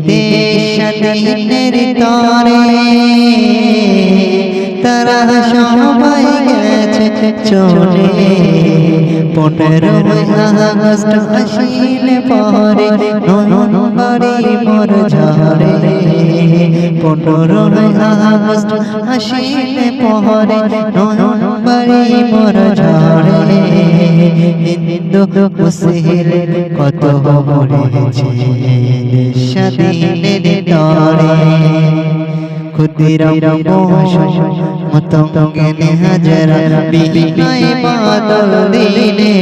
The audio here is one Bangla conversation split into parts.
দেশ স্বাধীনের তরে তারা সবাই গেছে চলে 15ই আগস্ট আসিলে পরে নয়ন বাড়ি মোর ঝরে 15ই আগস্ট আসিলে পরে নয়ন বাড়ি মোর ঝরে হিন্দু মুসলিম কত মরেছে দেশ স্বাধীনের তরে ক্ষুদিরাম মতঙ্গে হাজারা বিনয় বাদল দিনে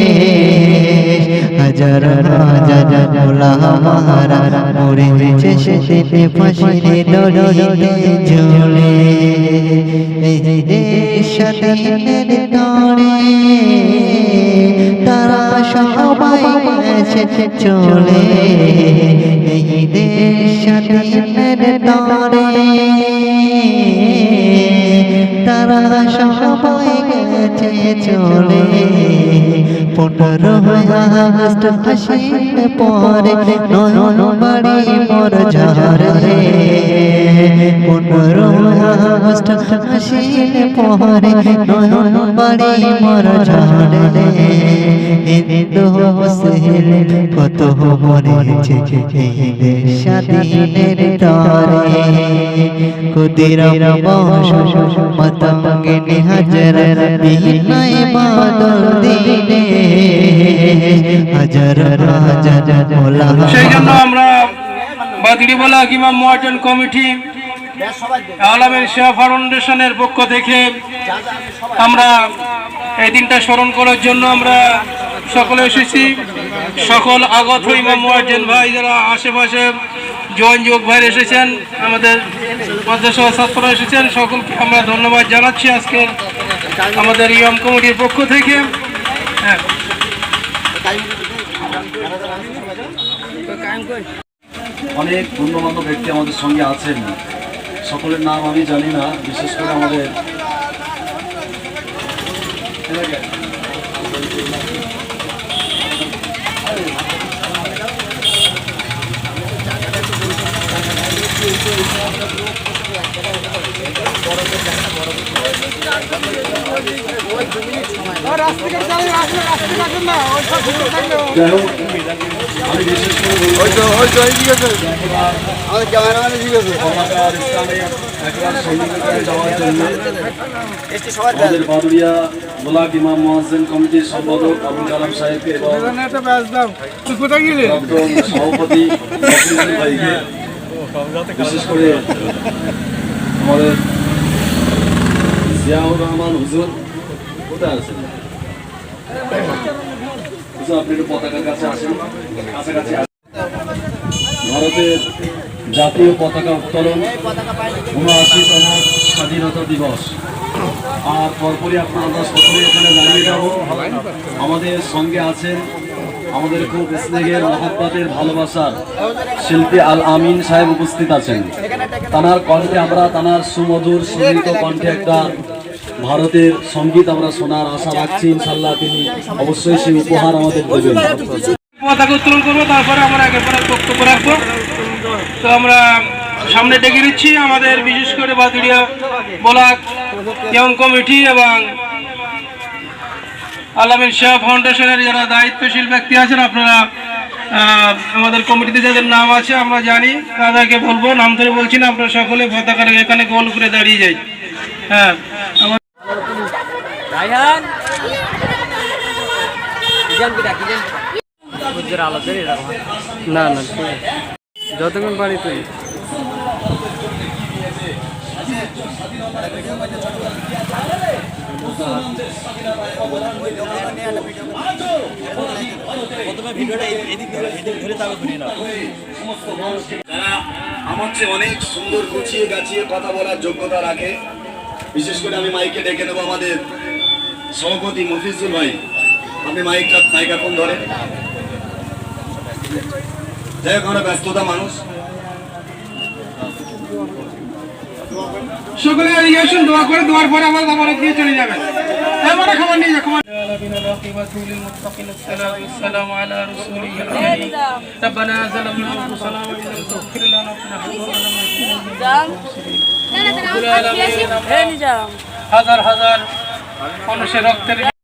হাজার হাজার গোলামারা মরেছে সেদিনে ফাঁসির দড়িতে ঝুলে এই দেশ স্বাধীনের তরে তারা সবাই গেছে চলে এই দেশ স্বাধীনের তরে তারা সবাই গেছে চলে 15ই আগস্ট আসিলে পরে নয়ন বাড়ি মোর ঝরে 15ই আগস্ট আসিলে পরে নয়ন বাড়ি মোর ঝরে হিন্দু মুসলিম কত মরেছে এই দেশ স্বাধীনের তরে ক্ষুদিরাম মতঙ্গে হাজারা বিনয় বাদল দিনে হাজার হাজার গোলাম। সেই জন্য আমরা বাদুড়িয়াবলা ইমাম মুয়াজ্জিন কমিটি আলামিন শাহ ফাউন্ডেশনের পক্ষ থেকে আমরা এই দিনটা স্মরণ করার জন্য আমরা সকলে এসেছি। সকল আগত ইমাম মুয়াজ্জিন ভাই যারা আশেপাশে জোয়ান যুবক ভাই এসেছেন, আমাদের মাদ্রাসা ছাত্ররা এসেছেন, সকলকে আমরা ধন্যবাদ জানাচ্ছি আজকে আমাদের ইমাম কমিটির পক্ষ থেকে। অনেক গণ্যমান্য ব্যক্তি আমাদের সঙ্গে আছেন, সকলের নাম আমি জানি না, বিশেষ করে আমাদের আমি বিশেষ করে যাওয়ার জন্য আমাদের বাদুড়িয়া ব্লক ইমাম মুয়াজ্জিন কমিটির সম্পাদক আবুল কালাম সাহেবকে এবং সভাপতি ভাইকে, বিশেষ করে আমাদের জিয়াউর রহমান হুজুর কোথায় আছেন? আপনি একটু পতাকার কাছে আসেন, কাছাকাছি আসেন। ভারতের জাতীয় পতাকা উত্তোলন ৭৯তম স্বাধীনতা দিবস, আর পরপরই আমরা সকলে এখানে দাঁড়িয়ে যাব। আমাদের সঙ্গে আছেন আমাদের খুব স্নেহের মহাব্বতের ভালোবাসার শিল্পী আল আমিন সাহেব উপস্থিত আছেন। তানার কণ্ঠে আমরা তানার সুমধুর সুনীত কণ্ঠে একটা ভারতের সঙ্গীত আমরা শোনার আশা রাখছি। ইনশাল্লাহ তিনি অবশ্যই সেই উপহার আমাদের দেবেন। পতাকা উত্তোলন করবো, তারপরে আমরা একেবারে বক্তব্য রাখবো। তো আমরা সামনে ডেকে নিচ্ছি আমাদের বিশেষ করে বাদুড়িয়া ব্লক ইমাম কমিটি এবং আলামিন শাহ ফাউন্ডেশনের যারা দায়িত্বশীল ব্যক্তি আছেন। আপনারা আমাদের কমিটিতে যাদের নাম আছে আমরা জানি, তাদেরকে বলবো, নাম ধরে বলছি না, আপনারা সকলে পতাকার এখানে গোল করে দাঁড়িয়ে যাই। হ্যাঁ, না না যতক্ষণ পারি তুই যারা আমার চেয়ে অনেক সুন্দর গুছিয়ে গাছিয়ে কথা বলার যোগ্যতা রাখে, বিশেষ করে আমি মাইকে ডেকে নেবো আমাদের সভাপতি মফিজুল ভাই। আপনি মাইক্রোফোন ধরেন। যাই হোক, আমরা ব্যস্ততা মানুষ, সকলে আসুন, দোয়া করে, দোয়ার পরে আমার দিয়ে চলে যাবেন। والسلام على رسوله الكريم ربنا ظلمنا انفسنا وان لم تغفر لنا وترحمنا হাজার হাজার মানুষের রক্তের